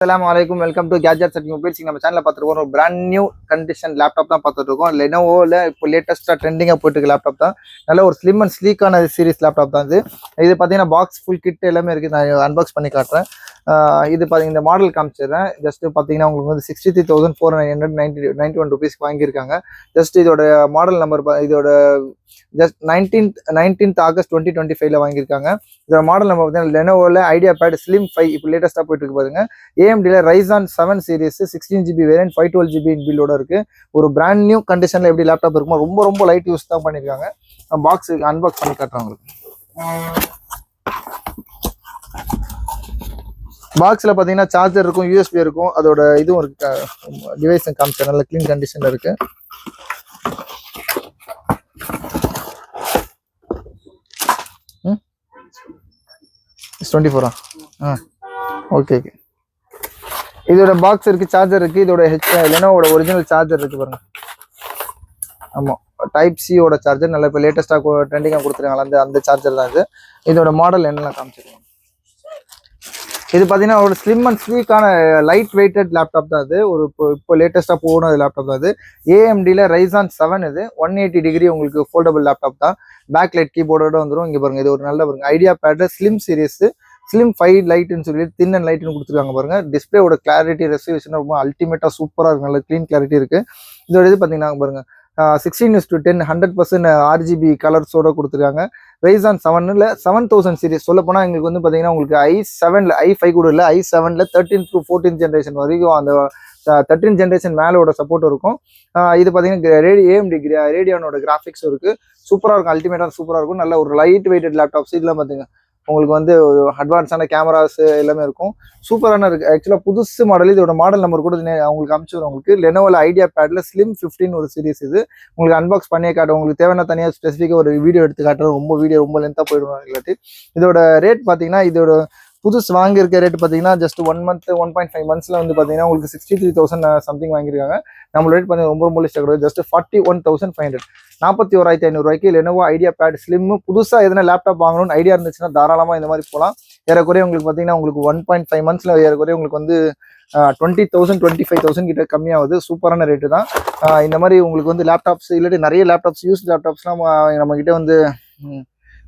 Assalamualaikum, welcome to Gadgets at Mobiles. நம்ம சேனல்ல பார்த்துருக்கோம் ஒரு பிராண்ட் நியூ கண்டிஷன் லேப்டாப் தான் பார்த்துட்டு இருக்கோம். லெனோவோல இப்போ லேட்டஸ்டா ட்ரெண்டிங்கா போயிட்டு இருக்க லேப்டாப் தான். நல்ல ஒரு ஸ்லிம் அண்ட் ஸ்லீக்கான சீரிஸ் லேப்டாப் தான் இது. இது பார்த்தீங்கன்னா பாக்ஸ் ஃபுல் கிட் எல்லாமே இருக்கு. நான் அன்பாக்ஸ் பண்ணி காட்டுறேன். இது பார்த்தீங்கன்னா இந்த மாடல் காமிச்சிடுறேன். ஜஸ்ட் பார்த்தீங்கன்னா உங்களுக்கு வந்து 63,491 ருபீஸ்க்கு வாங்கியிருக்காங்க. ஜஸ்ட் இதோட மாடல் நம்பர் இதோட ஜஸ்ட் 19th August 2025 வாங்கியிருக்காங்க. இதோட மாடல் நம்பர் பார்த்தீங்கன்னா லெனோவோல ஐடியா பேட் ஸ்லிம் 5 இப்போ லேட்டஸ்ட்டாக போயிட்டு இருக்கு பாருங்க. AMDல Ryzen 7 series 16GB variant 512GB பில்லோட இருக்கு. ஒரு பிராண்ட் நியூ கண்டிஷன்ல எப்படி லேப்டாப் இருக்குமோ ரொம்ப ரொம்ப லைட் யூஸ் தான் பண்ணியிருக்காங்க. பாக்ஸ் அன்பாக்ஸ் பண்ணி காட்டுறேன் உங்களுக்கு. பாக்ஸ்ல பாத்தீங்கன்னா சார்ஜர் இருக்கும், USB இருக்கும், அதோட இதுவும் இருக்கு, டிவைஸ் காமிச்ச நல்ல கிளீன் கண்டிஷன்ல இருக்கு. ம் 24 ஓகே. இதோட பாக்ஸ் இருக்கு, சார்ஜர் இருக்கு, இதோட லெனோவோட ஒரிஜினல் சார்ஜர் இருக்கு பாருங்க. ஆமா, டைப் சி ஓட சார்ஜர் நல்ல இப்போ லேட்டஸ்டா ட்ரெண்டிங்கா கொடுத்துருக்காங்க, அந்த சார்ஜர் தான் இது. இதோட மாடல் என்னெல்லாம் காமிச்சிருக்கோம். இது பார்த்தீங்கன்னா ஒரு ஸ்லிம் அண்ட் ஸ்லீக்கான லைட் வெயிட்டட் லேப்டாப் தான் இது. ஒரு இப்போ லேட்டஸ்ட்டாக போன லேப்டாப் தான் இது. AMDல Ryzen 7 இது 180 டிகிரி உங்களுக்கு ஃபோல்டபுள் லேப்டாப் தான். பேக் லைட் கீபோர்டோட வந்துடும். இங்கே பாருங்க, இது ஒரு நல்ல பாருங்க idea pad slim series slim 5 லைட்னு சொல்லி தின் அண்ட் லைட்னு கொடுத்துருக்காங்க பாருங்க. டிஸ்பிளேயோட கிளாரிட்டி ரெசல்யூஷன் ரொம்ப அல்டிமேட்டாக சூப்பராக இருக்கு, நல்ல க்ளீன் கிளாரிட்டி இருக்கு. இதோட இது பார்த்தீங்கன்னா பாருங்க 16:10 100% RGB கலர்ஸோட கொடுத்துருக்காங்க. Ryzen 7ல 7000 சீரிஸ் சொல்ல போனால் எங்களுக்கு வந்து பார்த்தீங்கன்னா உங்களுக்கு i7ல i5 கூட இல்லை, i7ல 13th to 14th ஜென்ரேஷன் வரைக்கும் அந்த 13th ஜென்ரேஷன் மேலோட சப்போர்ட் இருக்கும். இது பார்த்தீங்கன்னா AMD ரேடியோனோட கிராஃபிக்ஸ் இருக்கு, சூப்பராக இருக்கும், அல்டிமேட்டாக சூப்பராக இருக்கும். நல்ல ஒரு லைட் வெயிட்டட் லேப்டாப்ஸ். இதெல்லாம் பார்த்தீங்க உங்களுக்கு வந்து அட்வான்ஸான கேமராஸ் எல்லாமே இருக்கும், சூப்பரான இருக்கு. ஆக்சுவலாக புதுசு மாடல். இதோட மாடல் நம்பர் கூட அவங்களுக்கு அனுப்பிச்சு உங்களுக்கு. லெனோவோல ஐடியா பேட்ல ஸ்லிம் 15 ஒரு சீரிஸ் இது. உங்களுக்கு அன்பாக்ஸ் பண்ணியே காட்டும். உங்களுக்கு தேவையான தனியாக ஸ்பெசிஃபிக்காக ஒரு வீடியோ எடுத்து காட்டுறது ரொம்ப லென்த்தாக போயிடுவாங்க இல்லாட்டி. இதோட ரேட் பார்த்தீங்கன்னா இதோட புதுசு வாங்கியிருக்க ரேட் பார்த்தீங்கன்னா ஜஸ்ட் 1 month 1.5 monthsல வந்து பார்த்தீங்கன்னா உங்களுக்கு 63,000 சம்திங் வாங்கியிருக்காங்க. நம்ம ரேட் பார்த்தீங்கன்னா ரொம்ப லிஸ்ட் கிடையாது, ஜஸ்ட் 41,500 41,500 ரூபாய்க்கு லெனோவோ ஐடியா பேட் ஸ்லிம். புதுசாக எதனா லேப்டாப் வாங்கணும்னு ஐடியா இருந்துச்சுன்னா தாராளமாக இந்த மாதிரி போகலாம். ஏறக்குறைய உங்களுக்கு பார்த்தீங்கன்னா உங்களுக்கு 1.5 monthsல ஏறக்குறைய உங்களுக்கு வந்து 20,000 25,000 கிட்ட கம்மியாகுது. சூப்பரான ரேட்டு தான். இந்த மாதிரி உங்களுக்கு வந்து லேப்டாப்ஸ் இல்லாட்டி நிறைய லேப்டாப்ஸ் யூஸ் லேப்டாப்ஸ்லாம் நம்ம கிட்ட வந்து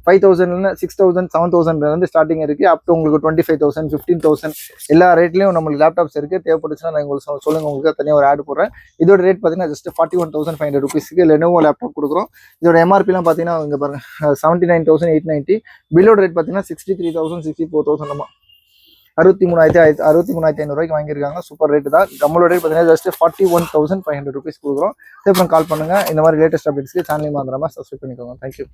5,000 6,000 7,000 ஸ்டார்டிங் இருக்கு. அப் டு உங்களுக்கு 25,000 15,000 எல்லா ரேட்லயும் நம்மளுக்கு லேப்டாப்ஸ் இருக்கு. தேவைப்பட்டுச்சுன்னா நான் உங்களுக்கு சொல்லுங்க, உங்களுக்கு தனியாக ஒரு ஆட் போடுறேன். இதோட ரேட் பார்த்தீங்கன்னா ஜஸ்ட் 41,500 ருபீஸ்க்கு லெனோவோ லேப்டாப் கொடுக்குறோம். இதோட MRPலாம் பார்த்தீங்கன்னா இங்கே பாருங்க 79,890. பில்லோட ரேட் பார்த்தீங்கன்னா 63,000 64,000 நம்ம 63,500 ரூபாய்க்கு வாங்கியிருக்காங்க. சூப்பர் ரேட்டு தான். நம்மளோட ரேட் பார்த்தீங்கன்னா ஜஸ்ட் 41,500 ருபீஸ் கொடுக்குறோம். அப்புறம் கால் பண்ணுங்க. இந்த மாதிரி லேட்டஸ்ட் அப்டேட்ஸ்க்கு சேனலையும் மறந்துடாம சப்ஸ்கிரைப் பண்ணிக்கோங்க. தேங்க்யூ.